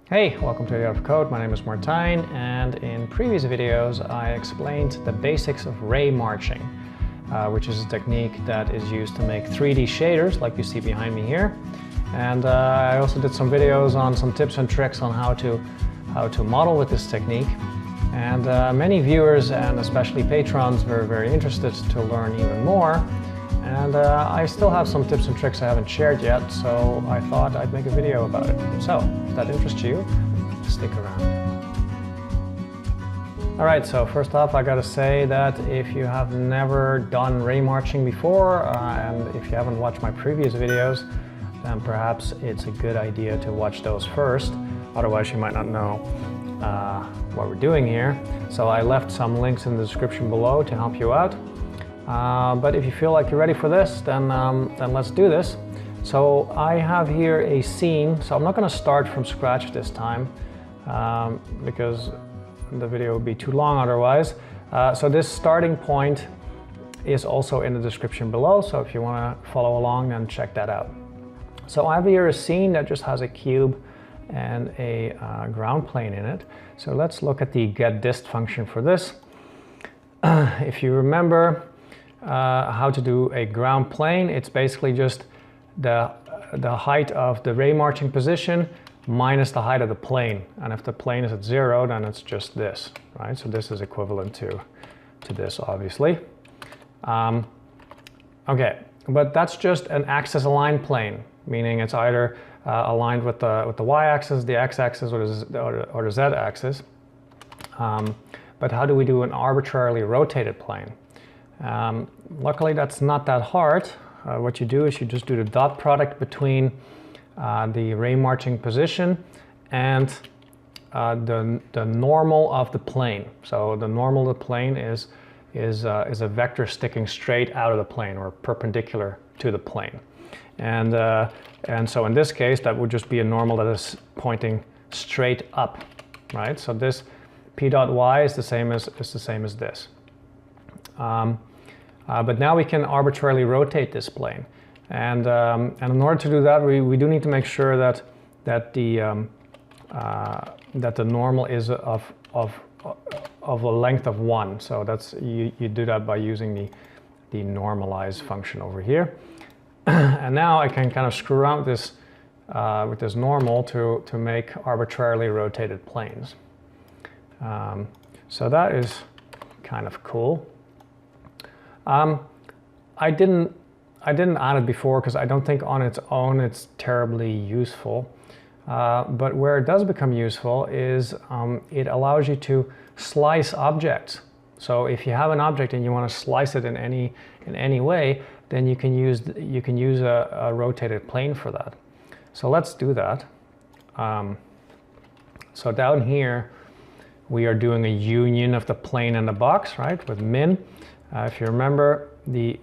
Hey, welcome to the Art of Code. My name is Martijn, and in previous videos I explained the basics of ray marching, which is a technique that is used to make 3D shaders like you see behind me here. And I also did some videos on some tips and tricks on how to model with this technique. And many viewers and especially patrons were very interested to learn even more. And I still have some tips and tricks I haven't shared yet, so I thought I'd make a video about it. So, if that interests you, stick around. Alright, so first off I gotta say that if you have never done ray marching before, and if you haven't watched my previous videos, then perhaps it's a good idea to watch those first, otherwise you might not know what we're doing here. So I left some links in the description below to help you out. But if you feel like you're ready for this, then let's do this. So I have here a scene, so I'm not going to start from scratch this time because the video would be too long otherwise. So this starting point is also in the description below, so if you want to follow along, then check that out. So I have here a scene that just has a cube and a ground plane in it. So let's look at the getDist function for this. If you remember how to do a ground plane, it's basically just the height of the ray marching position minus the height of the plane. And if the plane is at 0, then it's just this, right? So this is equivalent to this, obviously. Okay, but that's just an axis aligned plane, meaning it's either aligned with the y-axis, the x-axis, or the z-axis. But how do we do an arbitrarily rotated plane? Luckily that's not that hard. What you do is you just do the dot product between the ray marching position and the normal of the plane. So the normal of the plane is a vector sticking straight out of the plane or perpendicular to the plane. And so in this case that would just be a normal that is pointing straight up, right? So this p dot y is the same as this. But now we can arbitrarily rotate this plane, and in order to do that, we do need to make sure that the normal is of a length of 1. So that's you do that by using the normalize function over here. And now I can kind of screw around with this normal to make arbitrarily rotated planes. So that is kind of cool. I didn't add it before because I don't think on its own it's terribly useful. But where it does become useful is it allows you to slice objects. So if you have an object and you want to slice it in any way, then you can use a rotated plane for that. So let's do that. So down here we are doing a union of the plane and the box, right, with min. If you remember, the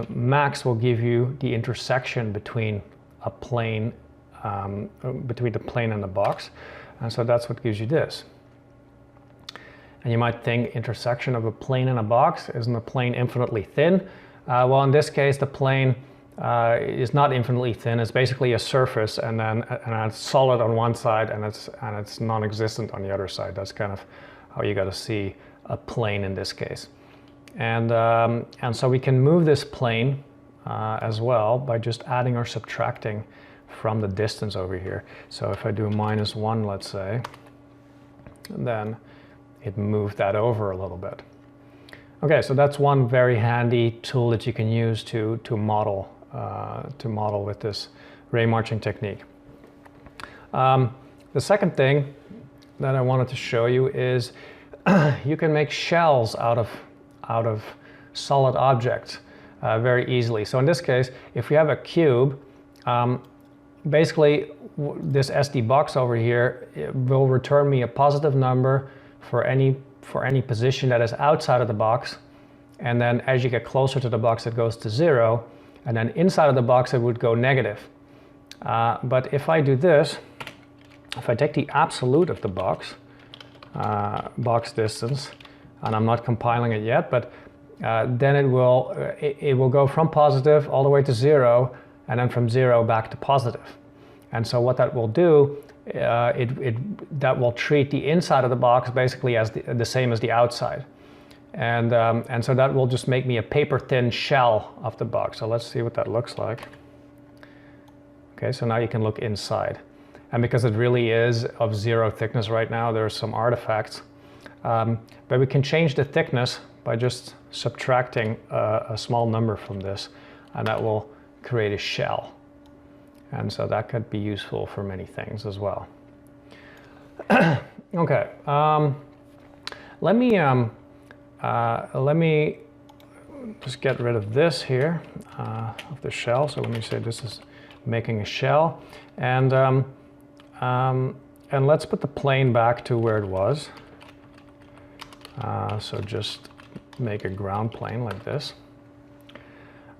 max will give you the intersection between a plane, between the plane and the box, and so that's what gives you this. And you might think intersection of a plane and a box, isn't the plane infinitely thin? Well, in this case, the plane is not infinitely thin. It's basically a surface, and it's solid on one side, and it's non-existent on the other side. That's kind of how you got to see a plane in this case. And so we can move this plane as well by just adding or subtracting from the distance over here. So if I do -1, let's say, then it moved that over a little bit. Okay, so that's one very handy tool that you can use to model with this ray marching technique. The second thing that I wanted to show you is you can make shells out of solid objects very easily. So in this case, if we have a cube, basically this SD box over here will return me a positive number for any position that is outside of the box, and then as you get closer to the box it goes to 0, and then inside of the box it would go negative. But if I do this, if I take the absolute of the box distance, and I'm not compiling it yet, but then it will go from positive all the way to 0, and then from 0 back to positive. And so what that will do that will treat the inside of the box basically as the same as the outside. And so that will just make me a paper thin shell of the box. So let's see what that looks like. Okay, so now you can look inside. And because it really is of 0 thickness right now, there's some artifacts. But we can change the thickness by just subtracting a small number from this, and that will create a shell. And so that could be useful for many things as well. Okay, let me just get rid of this here, of the shell. So let me say this is making a shell, and let's put the plane back to where it was. So just make a ground plane like this.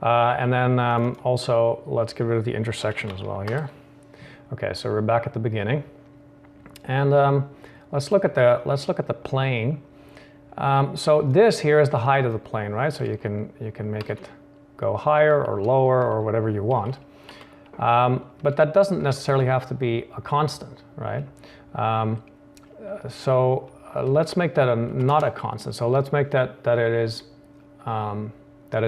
And then also let's get rid of the intersection as well here. Okay, so we're back at the beginning, and let's look at the plane. So this here is the height of the plane, right? So you can make it go higher or lower or whatever you want. But that doesn't necessarily have to be a constant, right? Let's make that not a constant. So let's make that it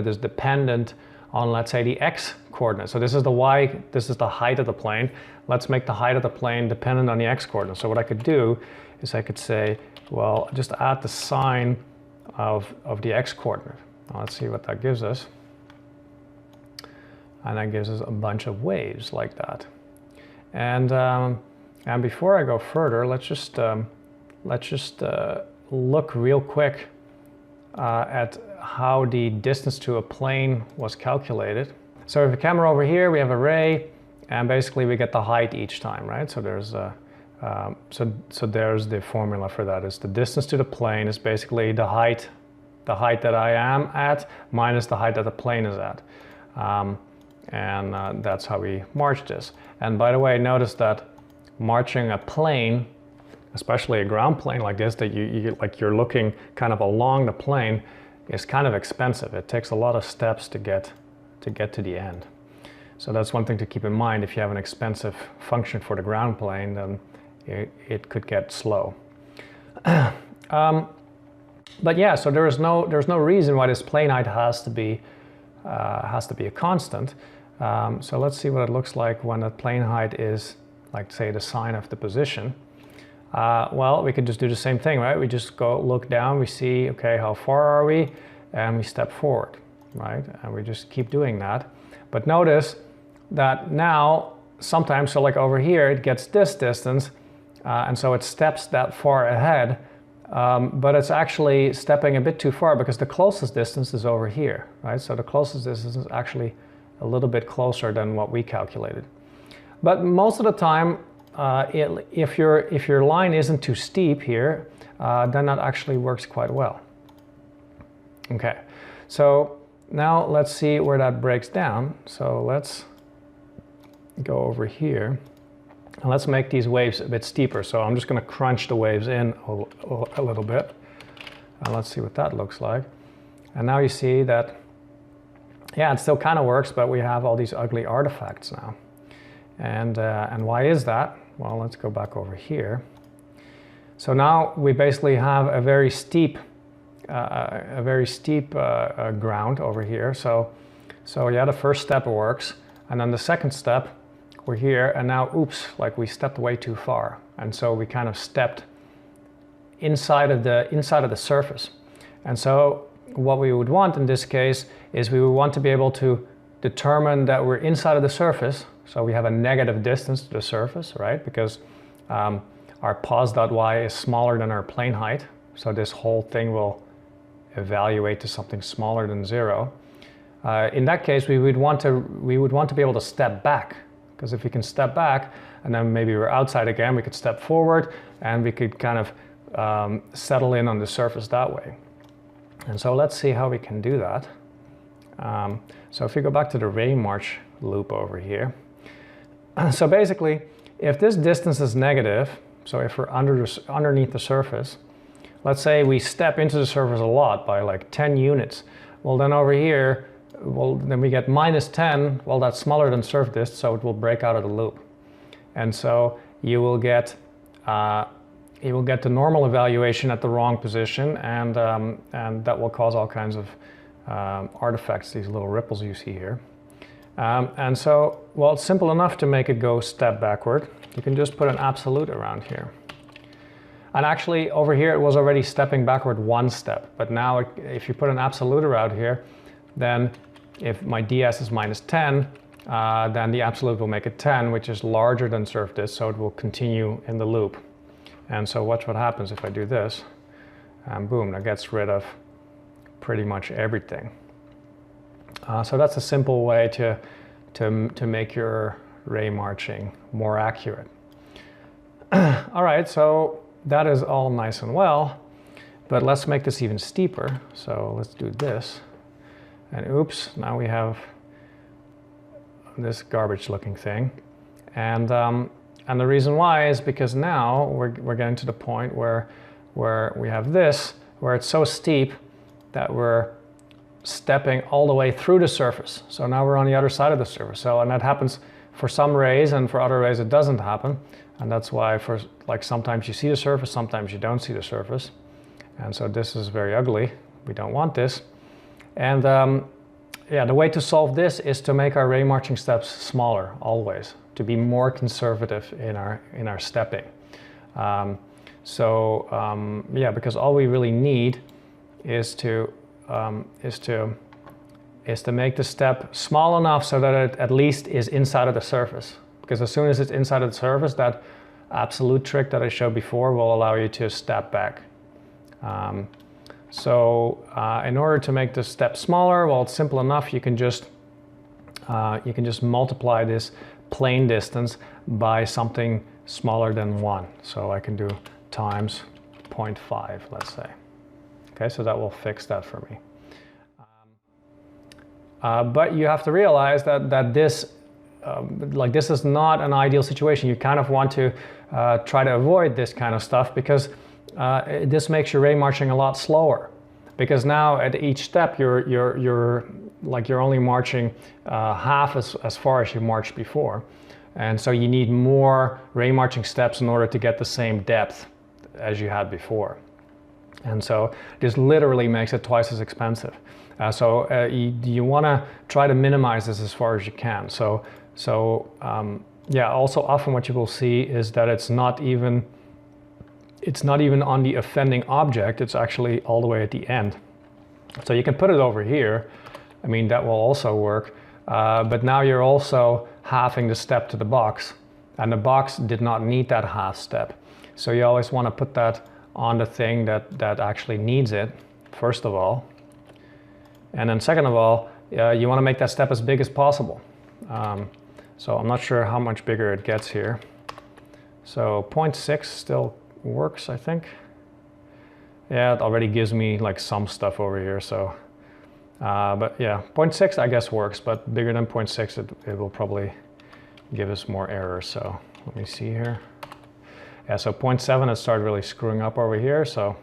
is dependent on, let's say, the x coordinate. So this is the y, this is the height of the plane. Let's make the height of the plane dependent on the x coordinate. So what I could do is I could say, well, just add the sign of the x coordinate. Now let's see what that gives us. And that gives us a bunch of waves like that. And before I go further, let's just look real quick at how the distance to a plane was calculated. So if a camera over here, we have a ray, and basically we get the height each time, right? So there's so there's the formula for that. Is the distance to the plane is basically the height that I am at minus the height that the plane is at. That's how we march this. And by the way, notice that marching a plane, especially a ground plane like this, that you're looking kind of along the plane, is kind of expensive. It takes a lot of steps to get to the end. So that's one thing to keep in mind. If you have an expensive function for the ground plane, then it could get slow. But yeah, so there's no reason why this plane height has to be a constant. So let's see what it looks like when the plane height is, like, say, the sine of the position. Well, we could just do the same thing, right? We just go look down, we see, okay, how far are we? And we step forward, right? And we just keep doing that. But notice that now, sometimes, so like over here, it gets this distance, and so it steps that far ahead, but it's actually stepping a bit too far because the closest distance is over here, right? So the closest distance is actually a little bit closer than what we calculated. But most of the time, if your line isn't too steep here, then that actually works quite well. Okay, so now let's see where that breaks down. So let's go over here and let's make these waves a bit steeper. So I'm just going to crunch the waves in a little bit, and let's see what that looks like. And now you see that, yeah, it still kind of works, but we have all these ugly artifacts now. And why is that? Well, let's go back over here. So now we basically have a very steep ground over here. So yeah, the first step works, and then the second step, we're here, and now, oops, like we stepped way too far, and so we kind of stepped inside of the surface. And so what we would want in this case is we would want to be able to determine that we're inside of the surface. So we have a negative distance to the surface, right? Because our pos.y is smaller than our plane height. So this whole thing will evaluate to something smaller than 0. In that case, we would want to be able to step back, because if we can step back and then maybe we're outside again, we could step forward and we could kind of settle in on the surface that way. And so let's see how we can do that. So if we go back to the ray march loop over here, so basically, if this distance is negative, so if we're underneath the surface, let's say we step into the surface a lot by like 10 units, well then over here, well then we get minus 10, well that's smaller than surface distance, so it will break out of the loop. And so you will get the normal evaluation at the wrong position, and that will cause all kinds of artifacts, these little ripples you see here. And so, well, it's simple enough to make it go step backward. You can just put an absolute around here. And actually, over here, it was already stepping backward one step. But now, if you put an absolute around here, then if my ds is -10, then the absolute will make it 10, which is larger than surf disk, so it will continue in the loop. And so watch what happens if I do this. And boom, that gets rid of pretty much everything. So that's a simple way to make your ray marching more accurate. All right, so that is all nice and well, but let's make this even steeper. So let's do this. And oops, now we have this garbage looking thing. And the reason why is because now we're getting to the point where we have this, where it's so steep that we're stepping all the way through the surface. So now we're on the other side of the surface. So, and that happens for some rays, and for other rays it doesn't happen. And that's why for like sometimes you see the surface, sometimes you don't see the surface. And so this is very ugly. We don't want this. And yeah, the way to solve this is to make our ray marching steps smaller always, to be more conservative in our stepping. Yeah, because all we really need is to make the step small enough so that it at least is inside of the surface. Because as soon as it's inside of the surface, that absolute trick that I showed before will allow you to step back. In order to make the step smaller, well, it's simple enough. You can just multiply this plane distance by something smaller than 1. So I can do times 0.5, let's say. Okay, so that will fix that for me. But you have to realize that this this is not an ideal situation. You kind of want to try to avoid this kind of stuff, because this makes your ray marching a lot slower. Because now at each step you're only marching half as far as you marched before, and so you need more ray marching steps in order to get the same depth as you had before. And so this literally makes it twice as expensive. You want to try to minimize this as far as you can. Yeah, also often what you will see is that it's not even on the offending object, it's actually all the way at the end. So you can put it over here, I mean that will also work, but now you're also halving the step to the box, and the box did not need that half step. So you always want to put that on the thing that actually needs it, first of all. And then second of all, you want to make that step as big as possible. So I'm not sure how much bigger it gets here. So 0.6 still works, I think. Yeah, it already gives me like some stuff over here, so. But yeah, 0.6 I guess works, but bigger than 0.6 it will probably give us more errors. So let me see here. Yeah, so 0.7 it started really screwing up over here, so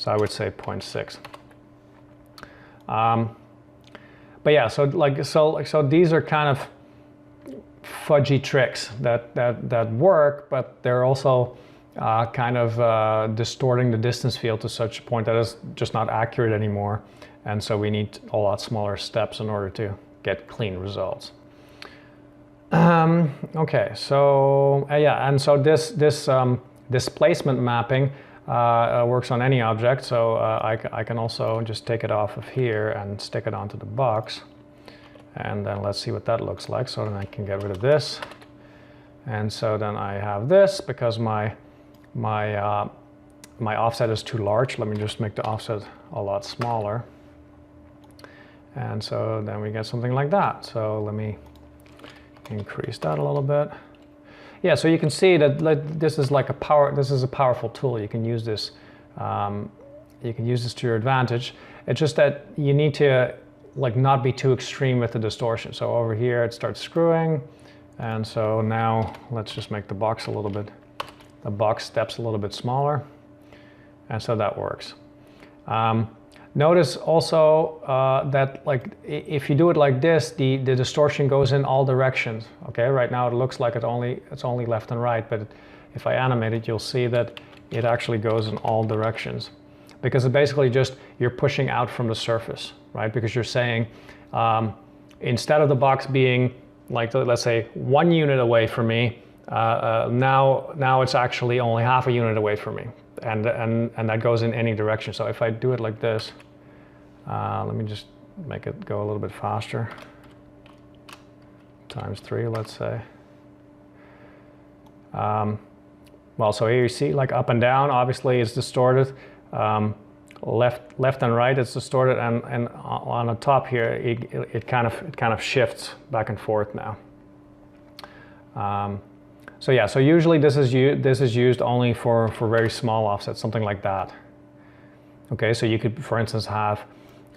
I would say 0.6. But yeah, so these are kind of fudgy tricks that work, but they're also kind of distorting the distance field to such a point that it's just not accurate anymore, and so we need a lot smaller steps in order to get clean results. Okay, so yeah, and so this displacement mapping works on any object, so I can also just take it off of here and stick it onto the box, and then let's see what that looks like. So then I can get rid of this, and so then I have this because my offset is too large. Let me just make the offset a lot smaller, and so then we get something like that. So let me increase that a little bit. Yeah, so you can see that this is like this is a powerful tool. You can use this. You can use this to your advantage. It's just that you need to not be too extreme with the distortion. So over here it starts screwing, and so now let's just make the box the box steps a little bit smaller, and so that works. Notice also that if you do it like this, the distortion goes in all directions. Okay, right now it looks like it's only left and right, but if I animate it, you'll see that it actually goes in all directions. Because it's basically just you're pushing out from the surface, right? Because you're saying, instead of the box being like, let's say 1 unit away from me, now it's actually only half a unit away from me. And that goes in any direction. So if I do it like this, let me just make it go a little bit faster. ×3, let's say. Well, so here you see like up and down, obviously it's distorted. Left and right it's distorted, and on the top here it kind of shifts back and forth now. So yeah, so usually this is used only for very small offsets, something like that. Okay, so you could, for instance, have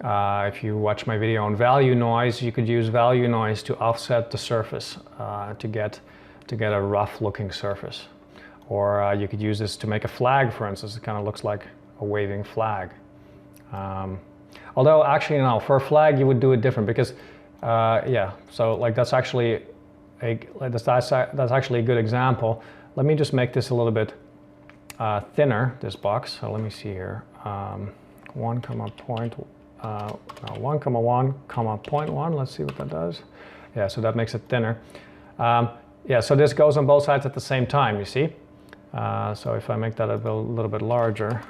if you watch my video on value noise, you could use value noise to offset the surface to get a rough looking surface. Or you could use this to make a flag, for instance. It kind of looks like a waving flag. Although actually no, for a flag you would do it different because yeah, so like that's actually a good example. Let me just make this a little bit thinner, this box. So let me see here. 1, 0.1, let's see what that does. Yeah, so that makes it thinner. Yeah, so this goes on both sides at the same time, you see. So if I make that a little bit larger,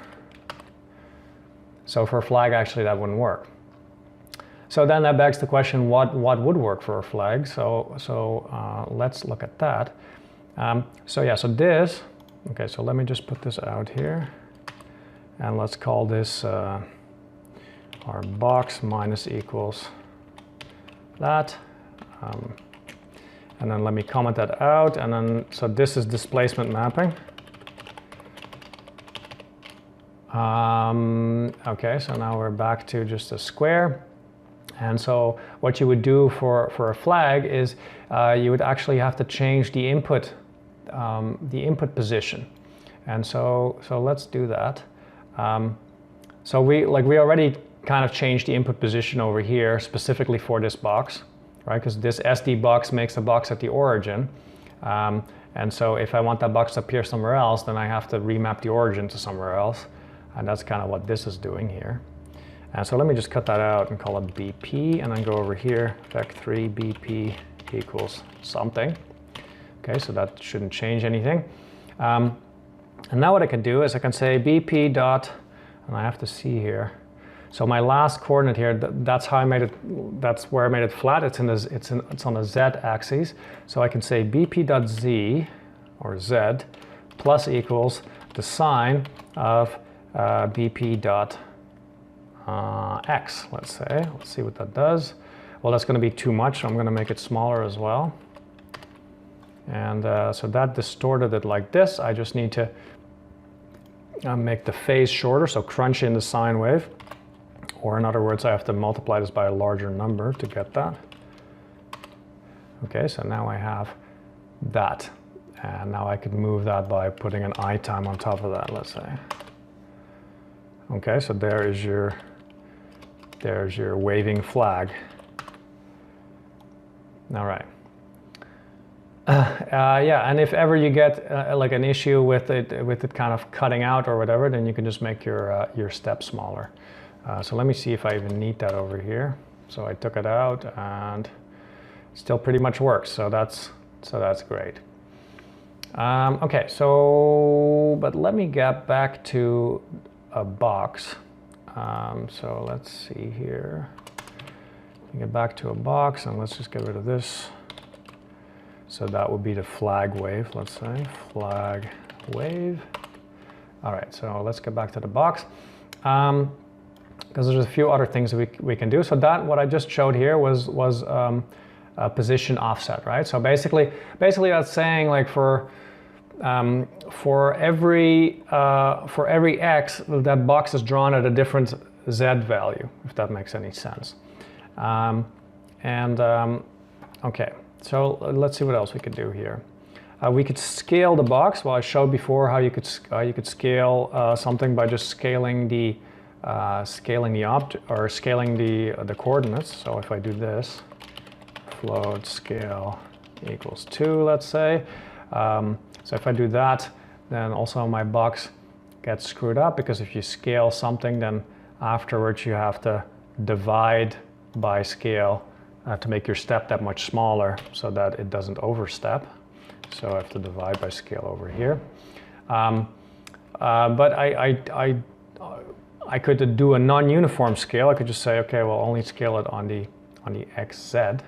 so for a flag actually that wouldn't work. So then that begs the question, what would work for a flag? So let's look at that. So yeah, so this, okay, so let me just put this out here, and let's call this our box minus equals that. And then let me comment that out, and then, so this is displacement mapping. Okay, so now we're back to just a square. And so what you would do for a flag is you would actually have to change the input position. And so let's do that. So we already kind of changed the input position over here specifically for this box, right? Because this SD box makes a box at the origin. And so if I want that box to appear somewhere else, then I have to remap the origin to somewhere else. And that's kind of what this is doing here. And so let me just cut that out and call it BP, and then go over here, vec3 BP equals something. Okay, so that shouldn't change anything. And now what I can do is I can say BP dot, and I have to see here. So my last coordinate here, that's how I made it. That's where I made it flat. It's on the Z axis. So I can say BP dot Z or Z plus equals the sine of BP dot X, let's say. Let's see what that does. Well, that's going to be too much, so I'm going to make it smaller as well. And so that distorted it like this. I just need to make the phase shorter, so crunch in the sine wave. Or in other words, I have to multiply this by a larger number to get that. Okay, so now I have that. And now I could move that by putting an I time on top of that, let's say. Okay, so there's your waving flag. All right. Yeah, and if ever you get like an issue with it kind of cutting out or whatever, then you can just make your step smaller. So let me see if I even need that over here. So I took it out, and it still pretty much works. So that's great. Okay, so but let me get back to a box. So let's see here. Get back to a box, and let's just get rid of this. So that would be the flag wave, let's say, flag wave. All right, so let's get back to the box. Because there's a few other things we can do. So that, what I just showed here was a position offset, right? So basically that's saying like for every X, that box is drawn at a different Z value, if that makes any sense. Okay, so let's see what else we could do here. We could scale the box. Well, I showed before how you could scale something by just scaling the object or scaling the coordinates. So if I do this, float scale equals 2, let's say. So if I do that, then also my box gets screwed up, because if you scale something, then afterwards you have to divide by scale to make your step that much smaller so that it doesn't overstep. So I have to divide by scale over here. But I could do a non-uniform scale. I could just say, okay, well, only scale it on the XZ,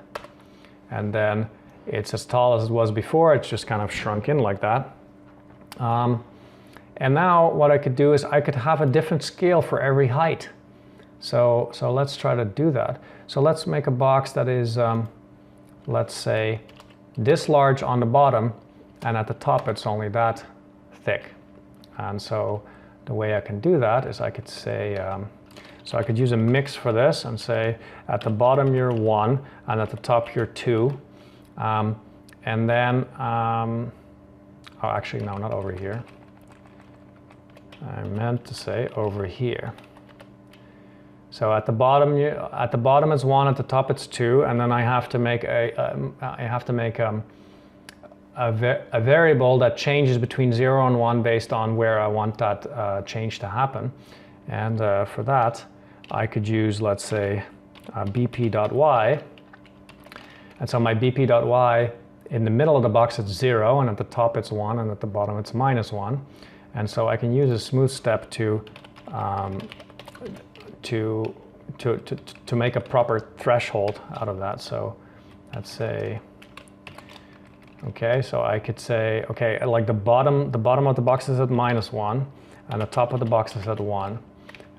and then it's as tall as it was before. It's just kind of shrunk in like that. And now what I could do is I could have a different scale for every height. So let's try to do that. So let's make a box that is, let's say, this large on the bottom, and at the top it's only that thick. And so the way I can do that is I could say, so I could use a mix for this and say at the bottom you're 1 and at the top you're 2. And then, oh, actually no, not over here. I meant to say over here. So at the bottom it's 1, at the top it's 2, and then I have to make a variable that changes between 0 and 1 based on where I want that change to happen. And for that, I could use, let's say, bp.y. And so my bp.y, in the middle of the box it's 0, and at the top it's 1, and at the bottom it's -1. And so I can use a smooth step to make a proper threshold out of that. So let's say, okay, so I could say, okay, like the bottom of the box is at -1, and the top of the box is at 1.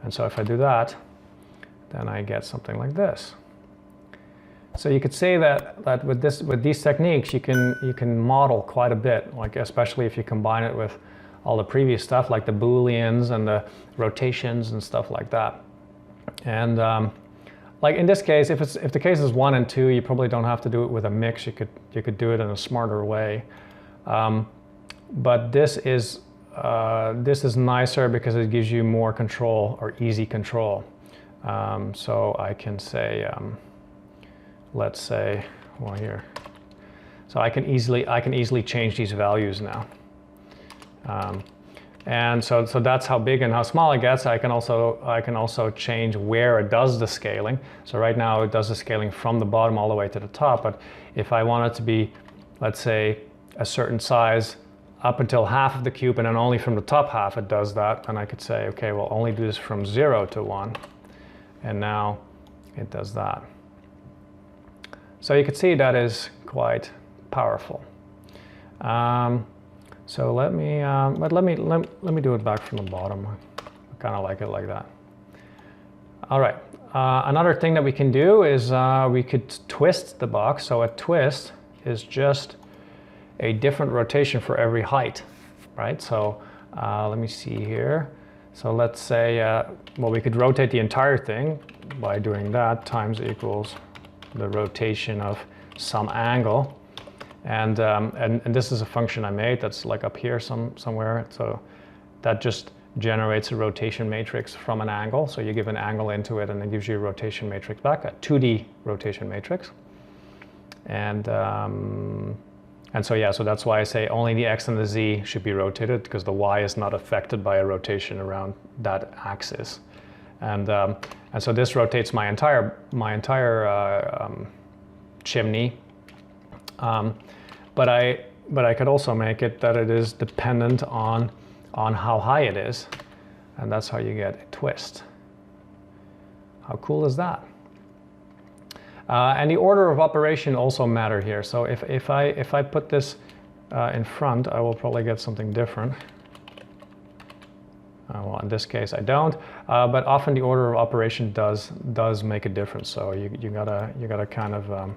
And so if I do that, then I get something like this. So you could say that with these techniques, you can model quite a bit, like especially if you combine it with all the previous stuff, like the Booleans and the rotations and stuff like that. And like in this case, if the case is 1 and 2, you probably don't have to do it with a mix. You could do it in a smarter way. But this is nicer because it gives you more control, or easy control. So I can say, let's say, well here. So I can easily change these values now. And so that's how big and how small it gets. I can also change where it does the scaling. So right now it does the scaling from the bottom all the way to the top. But if I want it to be, let's say, a certain size up until half of the cube, and then only from the top half it does that, then I could say, okay, we'll only do this from 0 to 1. And now it does that. So you can see that is quite powerful. So let me do it back from the bottom. I kind of like it like that. All right. Another thing that we can do is we could twist the box. So a twist is just a different rotation for every height, right? So let me see here. So let's say, well, we could rotate the entire thing by doing that, times equals the rotation of some angle. And this is a function I made that's like up here somewhere. So that just generates a rotation matrix from an angle. So you give an angle into it and it gives you a rotation matrix back, a 2D rotation matrix. And so yeah, so that's why I say only the X and the Z should be rotated, because the Y is not affected by a rotation around that axis. And so this rotates my entire chimney. But I could also make it that it is dependent on how high it is, and that's how you get a twist. How cool is that? And the order of operation also matter here. So if I put this in front, I will probably get something different. Well, in this case, I don't. But often the order of operation does make a difference. So you gotta kind of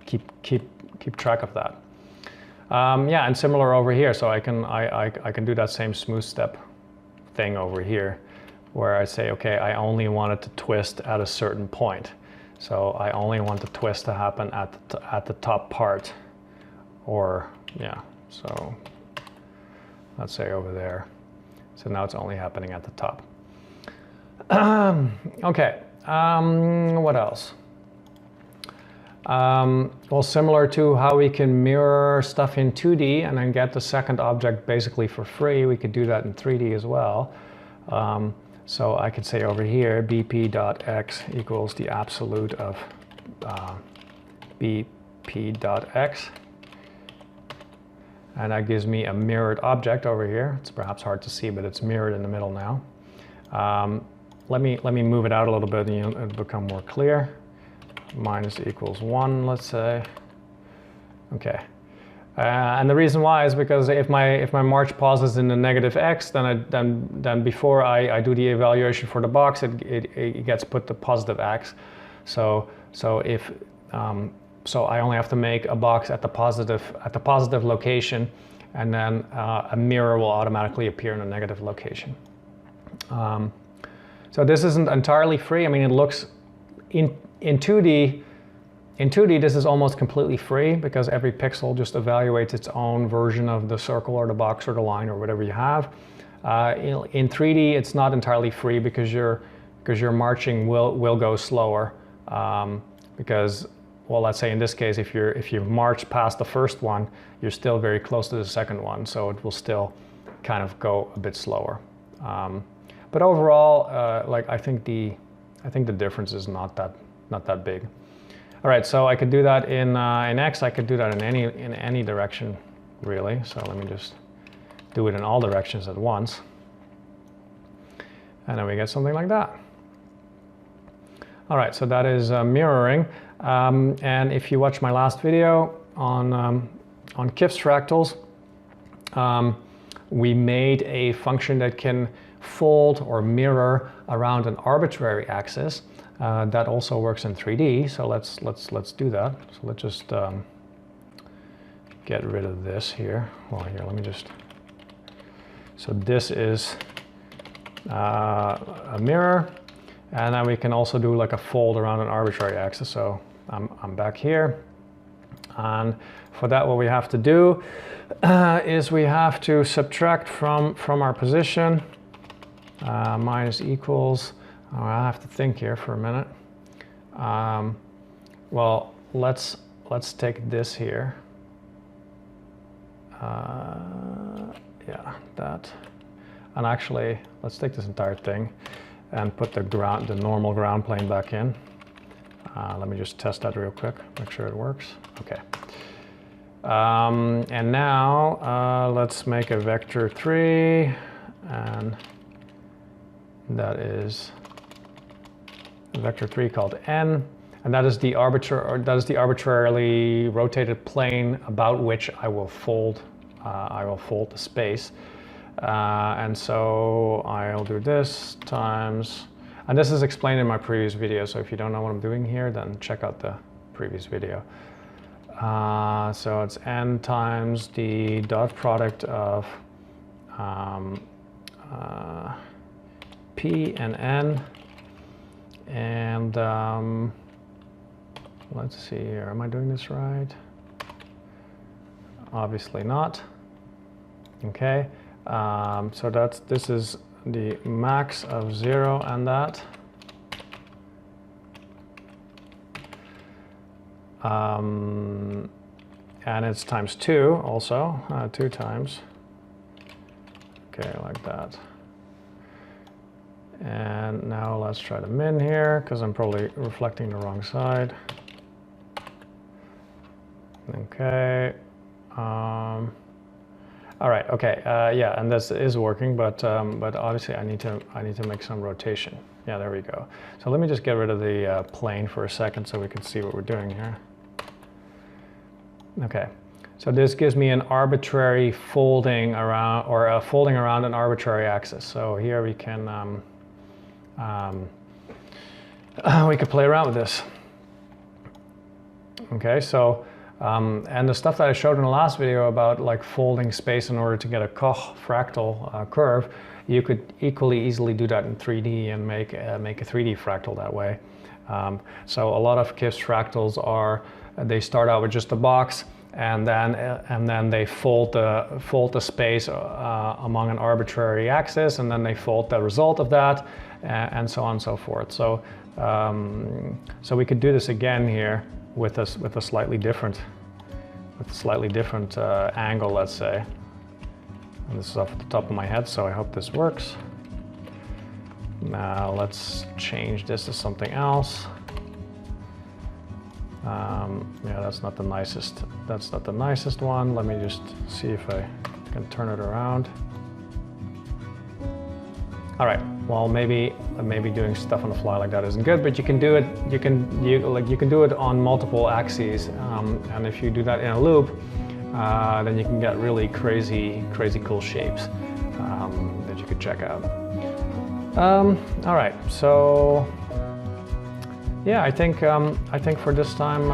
keep track of that. Yeah, and similar over here. So I can do that same smooth step thing over here, where I say, okay, I only want it to twist at a certain point. So I only want the twist to happen at the top part, or yeah. So let's say over there. So now it's only happening at the top. Okay. What else? Well, similar to how we can mirror stuff in 2D and then get the second object basically for free, we could do that in 3D as well. So I could say over here, bp.x equals the absolute of bp.x. And that gives me a mirrored object over here. It's perhaps hard to see, but it's mirrored in the middle now. Let me move it out a little bit and it'll become more clear. Minus equals 1, let's say. Okay. And the reason why is because if my march pauses in the negative x, then before I do the evaluation for the box, it gets put to positive x. So I only have to make a box at the positive location, and then a mirror will automatically appear in a negative location. So this isn't entirely free. I mean, it looks in 2D. In 2D, this is almost completely free because every pixel just evaluates its own version of the circle or the box or the line or whatever you have. In 3D, it's not entirely free because your marching will go slower. Because, well, let's say in this case, if you march past the first one, you're still very close to the second one, so it will still kind of go a bit slower. But overall, like I think the difference is not that big. All right, so I could do that in X. I could do that in any direction, really. So let me just do it in all directions at once, and then we get something like that. All right, so that is mirroring. And if you watch my last video on Kip's fractals, we made a function that can fold or mirror around an arbitrary axis. That also works in 3D, so let's do that. So let's just get rid of this here. Well, here, let me just. So this is a mirror, and then we can also do like a fold around an arbitrary axis. So I'm back here, and for that, what we have to do is we have to subtract from our position minus equals. Oh, I have to think here for a minute. Well, let's take this here. Yeah, that. And actually, let's take this entire thing and put the normal ground plane back in. Let me just test that real quick, make sure it works. Okay. And now let's make a vector 3, and that is vector 3 called n, and that is the arbitrarily rotated plane about which I will fold the space. And so I'll do this times, and this is explained in my previous video, so if you don't know what I'm doing here, then check out the previous video. So it's n times the dot product of p and n. And let's see here, am I doing this right? Obviously not. Okay, so this is the max of 0 and that. And it's times 2 also, 2 times. Okay, like that. And now let's try to min here, because I'm probably reflecting the wrong side. Okay. All right. Okay. Yeah, and this is working, but obviously I need to make some rotation. Yeah, there we go. So let me just get rid of the plane for a second so we can see what we're doing here. Okay. So this gives me an arbitrary folding around, or folding around an arbitrary axis. So here we can. We could play around with this. Okay, so and the stuff that I showed in the last video about like folding space in order to get a Koch fractal curve, you could equally easily do that in 3D and make a 3D fractal that way. So a lot of Kip's fractals they start out with just a box, and then they fold the space among an arbitrary axis, and then they fold the result of that, and so on and so forth. So so we could do this again here with a slightly different angle, let's say. And this is off the top of my head, so I hope this works. Now let's change this to something else. Yeah, that's not the nicest. That's not the nicest one. Let me just see if I can turn it around. All right. Well, maybe doing stuff on the fly like that isn't good, but you can do it. You can do it on multiple axes, and if you do that in a loop, then you can get really crazy cool shapes that you could check out. All right. So yeah, I think for this time,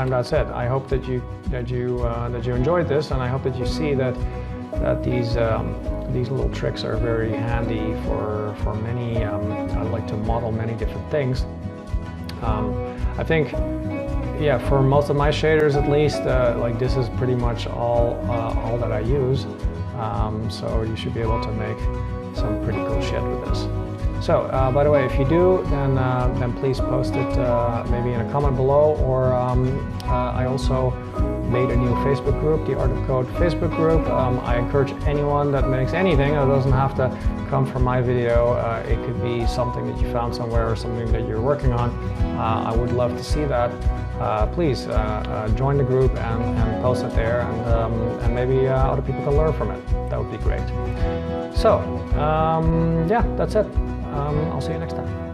that's it. I hope that you enjoyed this, and I hope that you see that these little tricks are very handy for many. I like to model many different things. I think, yeah, for most of my shaders at least, like this is pretty much all that I use. So you should be able to make some pretty cool shit with this. So, by the way, if you do, then please post it maybe in a comment below, or I also made a new Facebook group, the Art of Code Facebook group. I encourage anyone that makes anything, it doesn't have to come from my video, it could be something that you found somewhere or something that you're working on. I would love to see that. Please join the group and post it there, and maybe other people can learn from it. That would be great. So, yeah, that's it. I'll see you next time.